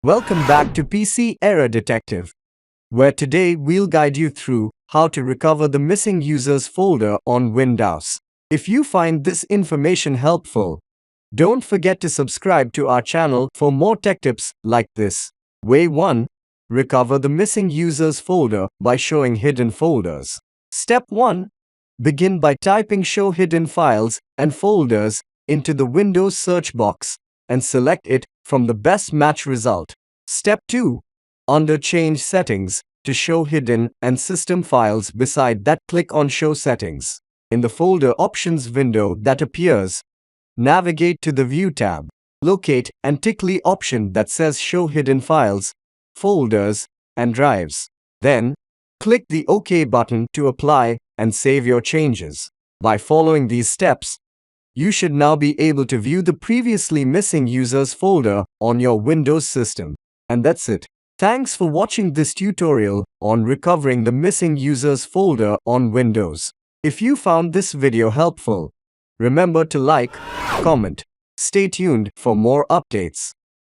Welcome back to PC Error Detective, where today we'll guide you through how to recover the missing users folder on Windows. If you find this information helpful, don't forget to subscribe to our channel for more tech tips like this. Way 1. Recover the missing users folder by showing hidden folders. Step 1. Begin by typing Show Hidden Files and Folders into the Windows search box and select it from the best match result. Step 2. Under Change Settings, to show hidden and system files beside that, click on Show Settings. In the folder options window that appears, navigate to the View tab. Locate and tick the option that says Show Hidden Files, Folders, and Drives. Then, click the OK button to apply and save your changes. By following these steps, you should now be able to view the previously missing users folder on your Windows system. And that's it. Thanks for watching this tutorial on recovering the missing users folder on Windows. If you found this video helpful, remember to like, comment. Stay tuned for more updates.